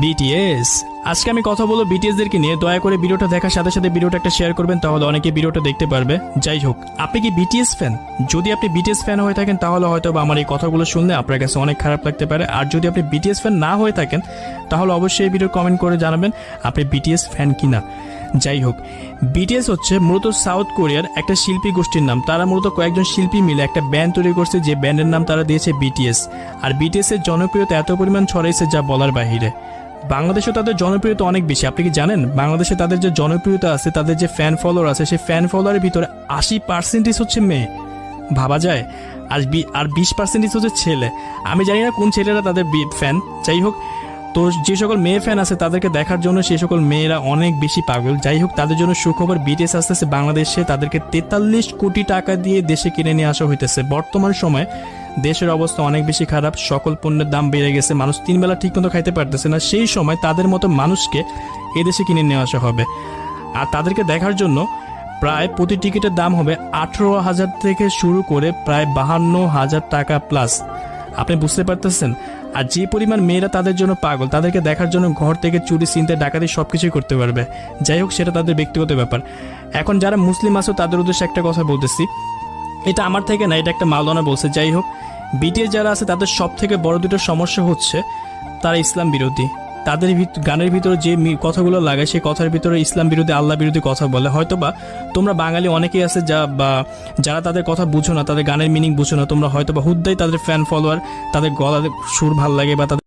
BTS. আজকে আমি কথা বলবো বিটিএস দেরকে নিয়ে। দয়া করে ভিডিওটা দেখার সাথে সাথে ভিডিওটা একটা শেয়ার করবেন, তাহলে অনেকে ভিডিওটা দেখতে পারবে। যাই হোক, আপনি কি বিটিএস ফ্যান? যদি আপনি বিটিএস ফ্যান হয়ে থাকেন তাহলে হয়তো আমার এই কথাগুলো শুনলে আপনার কাছে অনেক খারাপ লাগতে পারে। আর যদি আপনি বিটিএস ফ্যান না হয়ে থাকেন তাহলে অবশ্যই এই ভিডিও কমেন্ট করে জানাবেন আপনি বিটিএস ফ্যান কিনা। যাই হোক, বিটিএস হচ্ছে মূলত সাউথ কোরিয়ার একটা শিল্পী গোষ্ঠীর নাম। তারা মূলত কয়েকজন শিল্পী মিলে একটা ব্যান্ড তৈরি করছে, যে ব্যান্ডের নাম তারা দিয়েছে বিটিএস। আর বিটিএস এর জনপ্রিয়তা এত পরিমাণ ছড়াইছে যা বলার বাহিরে। বাংলাদেশেও তাদের জনপ্রিয়তা অনেক বেশি। আপনি কি জানেন বাংলাদেশে তাদের যে জনপ্রিয়তা আছে, তাদের যে ফ্যান ফলোয়ার আছে, সেই ফ্যান ফলোয়ারের ভিতরে 80% হচ্ছে মেয়ে। ভাবা যায়। আর 20% হচ্ছে ছেলে। আমি জানি না কোন ছেলেরা তাদের ফ্যান। যাই হোক, তো যে সকল মেয়ে ফ্যান আছে তাদেরকে দেখার জন্য সেই সকল মেয়েরা অনেক বেশি পাগল। যাই হোক, তাদের জন্য সুখবর, বিটিএস আসতেছে বাংলাদেশে। তাদেরকে 43 কোটি টাকা দিয়ে দেশে কিনে নিয়ে আসা হইতেছে। বর্তমান সময়ে দেশের অবস্থা অনেক বেশি খারাপ, সকল পণ্যের দাম বেড়ে গেছে, মানুষ 3 বেলা ঠিকমতো খাইতে পারতেছে না। সেই সময় তাদের মতো মানুষকে এদেশে কিনে নিয়ে আসা হবে। আর তাদেরকে দেখার জন্য প্রায় প্রতি টিকিটের দাম হবে 18,000 থেকে শুরু করে প্রায় 52,000 টাকা প্লাস। আপনি বুঝতে পারতেছেন? আর যে পরিমাণ মেয়েরা তাদের জন্য পাগল, তাদেরকে দেখার জন্য ঘর থেকে চুরি, চিন্তা, ডাকাতি সবকিছুই করতে পারবে। যাই হোক, সেটা তাদের ব্যক্তিগত ব্যাপার। এখন যারা মুসলিম আছে তাদের উদ্দেশ্যে একটা কথা বলতেছি, এটা আমার থেকে না, এটা একটা মাওলানা বলছে। যাই হোক, বিটিএস যারা আছে তাদের সব থেকে বড় দুটো সমস্যা হচ্ছে তারা ইসলাম বিরোধী। তাদের গানের ভিতরে যে কথাগুলো লাগায় সেই কথার ভিতরে ইসলাম বিরোধী, আল্লাহ বিরোধী কথা বলে। হয়তোবা তোমরা বাঙালি অনেকেই আছে যারা তাদের কথা বুঝো না, তাদের গানের মিনিং বুঝো না। তোমরা হয়তোবা হুদ্দাই তাদের ফ্যান ফলোয়ার, তাদের গলার সুর ভাল লাগে বা তাদের